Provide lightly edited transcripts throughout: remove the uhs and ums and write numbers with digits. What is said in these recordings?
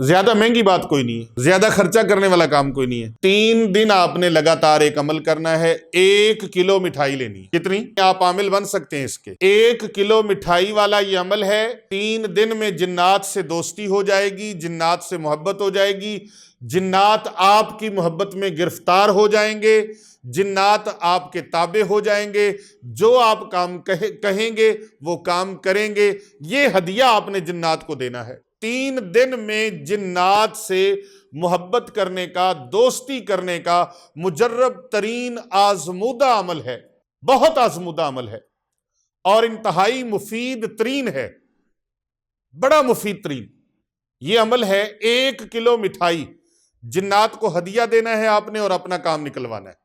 زیادہ مہنگی بات کوئی نہیں ہے، زیادہ خرچہ کرنے والا کام کوئی نہیں ہے۔ 3 دن آپ نے لگاتار ایک عمل کرنا ہے، 1 کلو مٹھائی لینی ہے۔ کتنی؟ آپ عامل بن سکتے ہیں اس کے۔ 1 کلو مٹھائی والا یہ عمل ہے، 3 دن میں جنات سے دوستی ہو جائے گی، جنات سے محبت ہو جائے گی، جنات آپ کی محبت میں گرفتار ہو جائیں گے، جنات آپ کے تابع ہو جائیں گے، جو آپ کام کہیں گے وہ کام کریں گے۔ یہ ہدیہ آپ نے جنات کو دینا ہے۔ 3 دن میں جنات سے محبت کرنے کا، دوستی کرنے کا مجرب ترین آزمودہ عمل ہے، بہت آزمودہ عمل ہے اور انتہائی مفید ترین ہے، بڑا مفید ترین یہ عمل ہے۔ 1 کلو مٹھائی جنات کو ہدیہ دینا ہے آپ نے اور اپنا کام نکلوانا ہے۔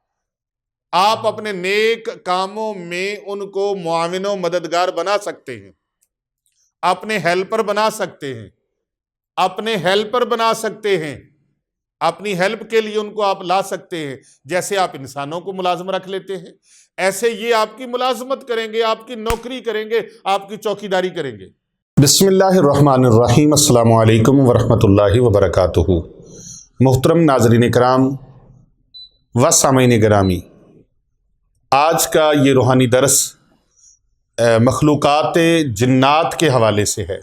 آپ اپنے نیک کاموں میں ان کو معاون و مددگار بنا سکتے ہیں، اپنے ہیلپر بنا سکتے ہیں، اپنی ہیلپ کے لیے ان کو آپ لا سکتے ہیں۔ جیسے آپ انسانوں کو ملازم رکھ لیتے ہیں، ایسے یہ آپ کی ملازمت کریں گے، آپ کی نوکری کریں گے، آپ کی چوکیداری کریں گے۔ بسم اللہ الرحمن الرحیم۔ السلام علیکم ورحمۃ اللہ وبرکاتہ۔ محترم ناظرین کرام و سامعین گرامی، آج کا یہ روحانی درس مخلوقات جنات کے حوالے سے ہے۔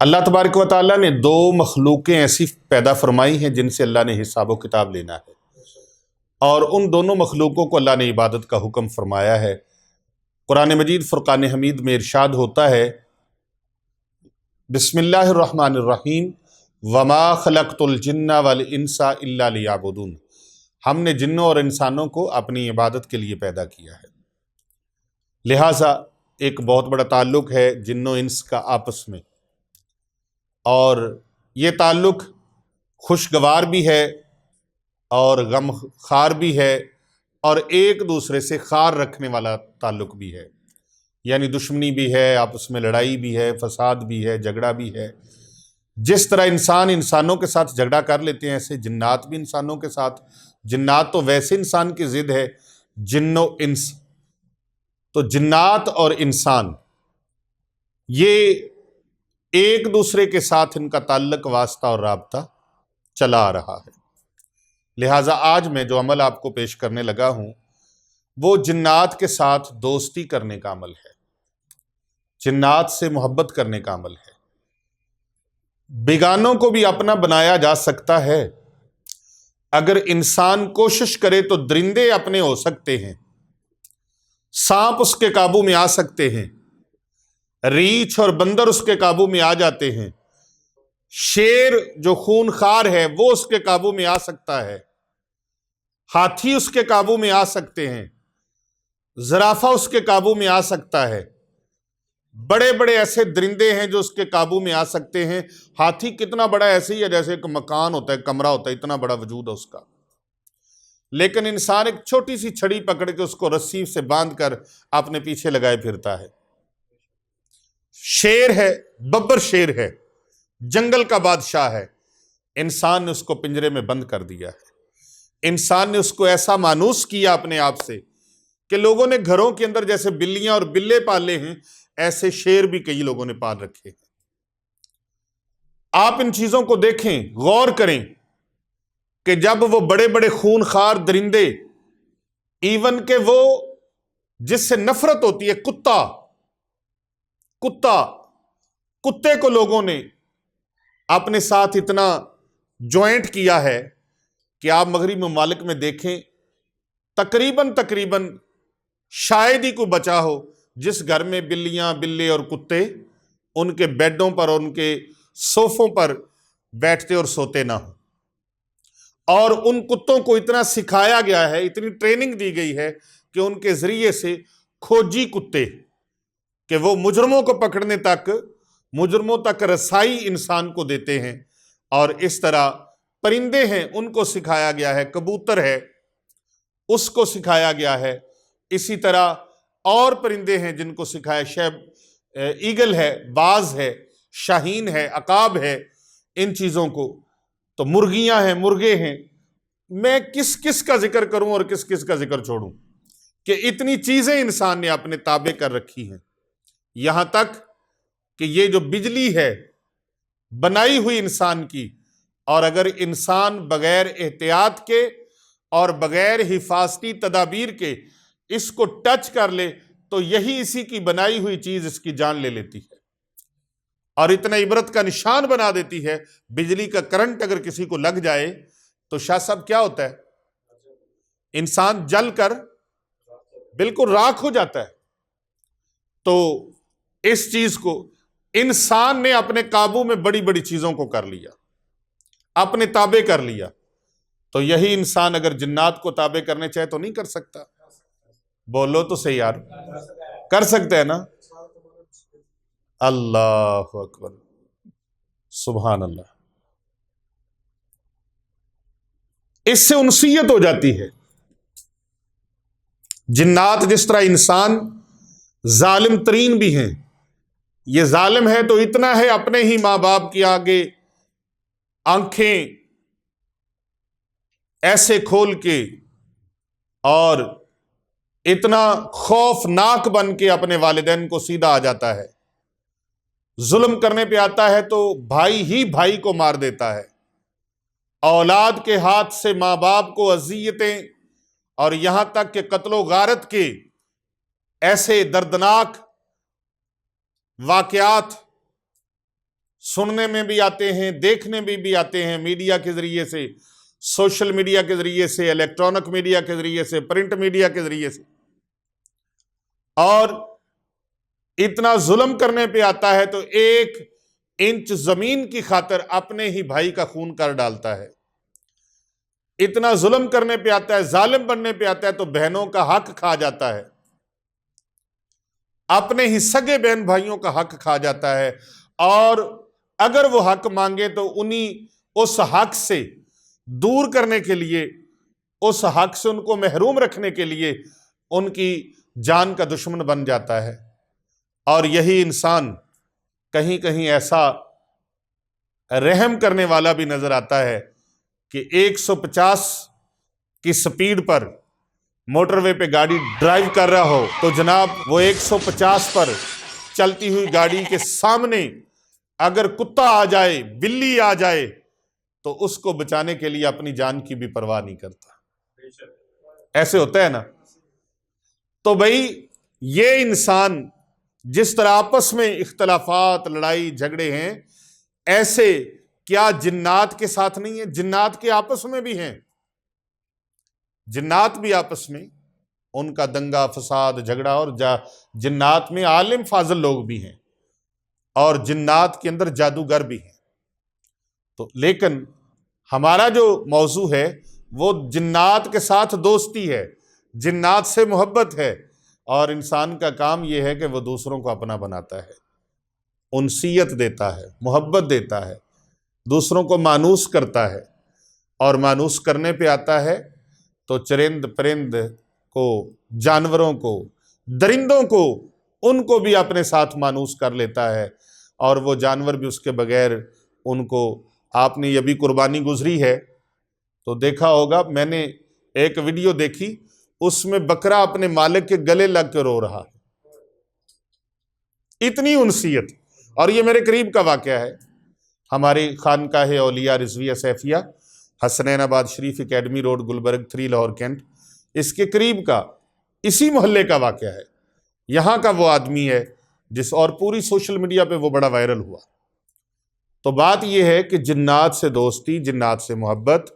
اللہ تبارک و تعالیٰ نے 2 مخلوقیں ایسی پیدا فرمائی ہیں جن سے اللہ نے حساب و کتاب لینا ہے، اور ان دونوں مخلوقوں کو اللہ نے عبادت کا حکم فرمایا ہے۔ قرآن مجید فرقان حمید میں ارشاد ہوتا ہے، بسم اللہ الرحمن الرحیم، وما خلقت الجن والانس الا لیعبدون۔ ہم نے جنوں اور انسانوں کو اپنی عبادت کے لیے پیدا کیا ہے۔ لہٰذا ایک بہت بڑا تعلق ہے جن و انس کا آپس میں، اور یہ تعلق خوشگوار بھی ہے اور غم خار بھی ہے، اور ایک دوسرے سے خار رکھنے والا تعلق بھی ہے، یعنی دشمنی بھی ہے، آپس میں لڑائی بھی ہے، فساد بھی ہے، جھگڑا بھی ہے۔ جس طرح انسان انسانوں کے ساتھ جھگڑا کر لیتے ہیں، ایسے جنات بھی انسانوں کے ساتھ۔ جنات تو ویسے انسان کی ضد ہے، جن و انس، تو جنات اور انسان یہ ایک دوسرے کے ساتھ ان کا تعلق، واسطہ اور رابطہ چلا آ رہا ہے۔ لہٰذا آج میں جو عمل آپ کو پیش کرنے لگا ہوں وہ جنات کے ساتھ دوستی کرنے کا عمل ہے، جنات سے محبت کرنے کا عمل ہے۔ بیگانوں کو بھی اپنا بنایا جا سکتا ہے۔ اگر انسان کوشش کرے تو درندے اپنے ہو سکتے ہیں، سانپ اس کے قابو میں آ سکتے ہیں، ریچھ اور بندر اس کے قابو میں آ جاتے ہیں، شیر جو خون خار ہے وہ اس کے قابو میں آ سکتا ہے، ہاتھی اس کے قابو میں آ سکتے ہیں، زرافہ اس کے قابو میں آ سکتا ہے۔ بڑے بڑے ایسے درندے ہیں جو اس کے قابو میں آ سکتے ہیں۔ ہاتھی کتنا بڑا، ایسے ہی ہے جیسے ایک مکان ہوتا ہے، کمرہ ہوتا ہے، اتنا بڑا وجود ہے اس کا۔ لیکن انسان ایک چھوٹی سی چھڑی پکڑ کے اس کو رسی سے باندھ کر اپنے پیچھے لگائے پھرتا ہے۔ شیر ہے، ببر شیر ہے، جنگل کا بادشاہ ہے، انسان نے اس کو پنجرے میں بند کر دیا ہے۔ انسان نے اس کو ایسا مانوس کیا اپنے آپ سے کہ لوگوں نے گھروں کے اندر جیسے بلیاں اور بلے پالے ہیں، ایسے شیر بھی کئی لوگوں نے پال رکھے ہیں۔ آپ ان چیزوں کو دیکھیں، غور کریں کہ جب وہ بڑے بڑے خون خار درندے، ایون کہ وہ جس سے نفرت ہوتی ہے، کتے کو لوگوں نے اپنے ساتھ اتنا جوائنٹ کیا ہے کہ آپ مغربی ممالک میں دیکھیں، تقریباً شاید ہی کوئی بچا ہو جس گھر میں بلیاں، بلے اور کتے ان کے بیڈوں پر اور ان کے صوفوں پر بیٹھتے اور سوتے نہ ہوں۔ اور ان کتوں کو اتنا سکھایا گیا ہے، اتنی ٹریننگ دی گئی ہے کہ ان کے ذریعے سے کھوجی کتے کہ وہ مجرموں کو پکڑنے تک، مجرموں تک رسائی انسان کو دیتے ہیں۔ اور اس طرح پرندے ہیں، ان کو سکھایا گیا ہے، کبوتر ہے اس کو سکھایا گیا ہے۔ اسی طرح اور پرندے ہیں جن کو سکھایا، ایگل ہے، باز ہے، شاہین ہے، عقاب ہے، ان چیزوں کو۔ تو مرغیاں ہیں، مرغے ہیں۔ میں کس کس کا ذکر کروں اور کس کس کا ذکر چھوڑوں کہ اتنی چیزیں انسان نے اپنے تابع کر رکھی ہیں۔ یہاں تک کہ یہ جو بجلی ہے، بنائی ہوئی انسان کی، اور اگر انسان بغیر احتیاط کے اور بغیر حفاظتی تدابیر کے اس کو ٹچ کر لے تو یہی اسی کی بنائی ہوئی چیز اس کی جان لے لیتی ہے اور اتنا عبرت کا نشان بنا دیتی ہے۔ بجلی کا کرنٹ اگر کسی کو لگ جائے تو شاہ صاحب کیا ہوتا ہے؟ انسان جل کر بالکل راکھ ہو جاتا ہے۔ تو اس چیز کو انسان نے اپنے قابو میں بڑی بڑی چیزوں کو کر لیا، اپنے تابع کر لیا، تو یہی انسان اگر جنات کو تابع کرنے چاہے تو نہیں کر سکتا؟ بولو تو صحیح یار، کر سکتے ہیں نا؟ اللہ اکبر، سبحان اللہ۔ اس سے انسیت ہو جاتی ہے۔ جنات جس طرح انسان ظالم ترین بھی ہیں، یہ ظالم ہے تو اتنا ہے اپنے ہی ماں باپ کی آگے آنکھیں ایسے کھول کے اور اتنا خوفناک بن کے اپنے والدین کو سیدھا آ جاتا ہے، ظلم کرنے پہ آتا ہے تو بھائی ہی بھائی کو مار دیتا ہے، اولاد کے ہاتھ سے ماں باپ کو اذیتیں اور یہاں تک کہ قتل و غارت کے ایسے دردناک واقعات سننے میں بھی آتے ہیں، دیکھنے میں بھی آتے ہیں، میڈیا کے ذریعے سے، سوشل میڈیا کے ذریعے سے، الیکٹرانک میڈیا کے ذریعے سے، پرنٹ میڈیا کے ذریعے سے، اور اتنا ظلم کرنے پہ آتا ہے تو 1 انچ زمین کی خاطر اپنے ہی بھائی کا خون کر ڈالتا ہے۔ اتنا ظلم کرنے پہ آتا ہے، ظالم بننے پہ آتا ہے تو بہنوں کا حق کھا جاتا ہے، اپنے ہی سگے بہن بھائیوں کا حق کھا جاتا ہے، اور اگر وہ حق مانگے تو اس حق سے دور کرنے کے لیے، اس حق سے ان کو محروم رکھنے کے لیے ان کی جان کا دشمن بن جاتا ہے۔ اور یہی انسان کہیں کہیں ایسا رحم کرنے والا بھی نظر آتا ہے کہ 150 کی سپیڈ پر موٹر وے پہ گاڑی ڈرائیو کر رہا ہو تو جناب وہ 150 پر چلتی ہوئی گاڑی کے سامنے اگر کتا آ جائے، بلی آ جائے تو اس کو بچانے کے لیے اپنی جان کی بھی پرواہ نہیں کرتا۔ ایسے ہوتا ہے نا؟ تو بھائی یہ انسان جس طرح آپس میں اختلافات، لڑائی جھگڑے ہیں، ایسے کیا جنات کے ساتھ نہیں ہیں؟ جنات کے آپس میں بھی ہیں، جنات بھی آپس میں ان کا دنگا فساد جھگڑا، اور جنات میں عالم فاضل لوگ بھی ہیں اور جنات کے اندر جادوگر بھی ہیں۔ تو لیکن ہمارا جو موضوع ہے وہ جنات کے ساتھ دوستی ہے، جنات سے محبت ہے، اور انسان کا کام یہ ہے کہ وہ دوسروں کو اپنا بناتا ہے، انسیت دیتا ہے، محبت دیتا ہے، دوسروں کو مانوس کرتا ہے، اور مانوس کرنے پہ آتا ہے تو چرند پرند کو، جانوروں کو، درندوں کو، ان کو بھی اپنے ساتھ مانوس کر لیتا ہے، اور وہ جانور بھی اس کے بغیر ان کو، آپ نے یہ بھی قربانی گزری ہے تو دیکھا ہوگا، میں نے ایک ویڈیو دیکھی، اس میں بکرا اپنے مالک کے گلے لگ کے رو رہا ہے، اتنی انسیت۔ اور یہ میرے قریب کا واقعہ ہے، ہماری خانقاہ اولیاء Rizvia Saifia, Hasnainabad Sharif academy road, Gulberg 3 Lahore cantt, اس کے قریب کا، اسی محلے کا واقعہ ہے۔ یہاں کا وہ آدمی ہے اور پوری سوشل میڈیا پہ وہ بڑا وائرل ہوا۔ تو بات یہ ہے کہ جنات سے دوستی، جنات سے محبت،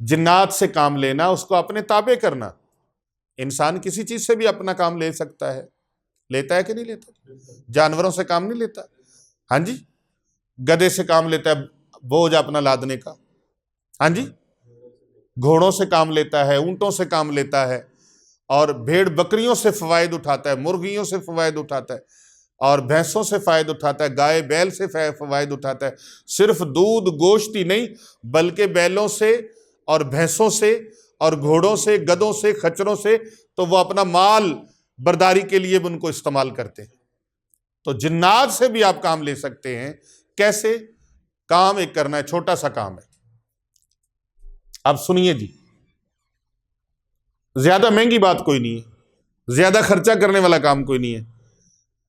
جنات سے کام لینا، اس کو اپنے تابع کرنا۔ انسان کسی چیز سے بھی اپنا کام لے سکتا ہے، لیتا ہے کہ نہیں لیتا؟ جانوروں سے کام نہیں لیتا، ہاں جی؟ گدھے سے کام لیتا ہے بوجھ اپنا لادنے کا، ہاں جی؟ گھوڑوں سے کام لیتا ہے، اونٹوں سے کام لیتا ہے، اور بھیڑ بکریوں سے فوائد اٹھاتا ہے، مرغیوں سے فوائد اٹھاتا ہے، اور بھینسوں سے فائد اٹھاتا ہے، گائے بیل سے فوائد اٹھاتا ہے۔ صرف دودھ گوشت ہی نہیں بلکہ بیلوں سے اور بھینسوں سے اور گھوڑوں سے، گدوں سے، خچروں سے، تو وہ اپنا مال برداری کے لیے بھی ان کو استعمال کرتے ہیں۔ تو جنات سے بھی آپ کام لے سکتے ہیں۔ کیسے؟ کام ایک کرنا ہے، چھوٹا سا کام ہے۔ اب سنیے جی، زیادہ مہنگی بات کوئی نہیں ہے، زیادہ خرچہ کرنے والا کام کوئی نہیں ہے۔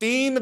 3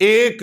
1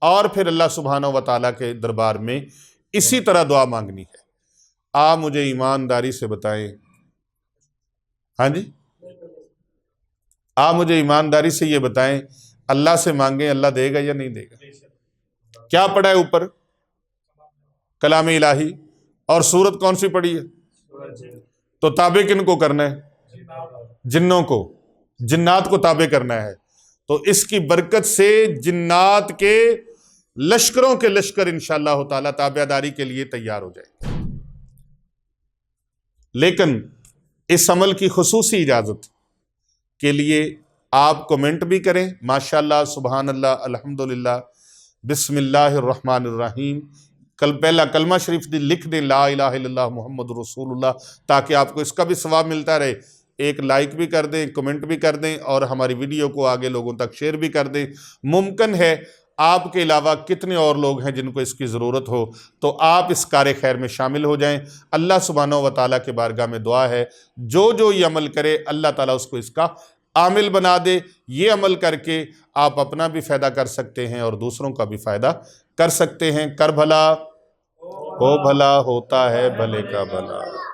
اور پھر اللہ سبحانہ و تعالیٰ کے دربار میں اسی طرح دعا مانگنی ہے۔ آپ مجھے ایمانداری سے بتائیں، ہاں جی، آپ مجھے ایمانداری سے یہ بتائیں، اللہ سے مانگیں اللہ دے گا یا نہیں دے گا؟ کیا پڑھا ہے اوپر؟ کلام الہی۔ اور سورت کون سی پڑھی ہے؟ تو تابع کن کو کرنا ہے؟ جنوں کو، جنات کو تابع کرنا ہے۔ تو اس کی برکت سے جنات کے لشکروں کے لشکر انشاءاللہ تعالیٰ تابع داری کے لیے تیار ہو جائے۔ لیکن اس عمل کی خصوصی اجازت کے لیے آپ کمنٹ بھی کریں، ماشاءاللہ، سبحان اللہ، الحمدللہ، بسم اللہ الرحمن الرحیم، پہلا کلمہ شریف لکھ دیں، لا الہ الا اللہ محمد رسول اللہ، تاکہ آپ کو اس کا بھی ثواب ملتا رہے۔ ایک لائک بھی کر دیں، کمنٹ بھی کر دیں، اور ہماری ویڈیو کو آگے لوگوں تک شیئر بھی کر دیں۔ ممکن ہے آپ کے علاوہ کتنے اور لوگ ہیں جن کو اس کی ضرورت ہو، تو آپ اس کار خیر میں شامل ہو جائیں۔ اللہ سبحانہ و تعالیٰ کے بارگاہ میں دعا ہے، جو یہ عمل کرے اللہ تعالیٰ اس کو اس کا عامل بنا دے۔ یہ عمل کر کے آپ اپنا بھی فائدہ کر سکتے ہیں اور دوسروں کا بھی فائدہ کر سکتے ہیں۔ کر بھلا ہو بھلا، ہوتا ہے بھلے کا بھلا۔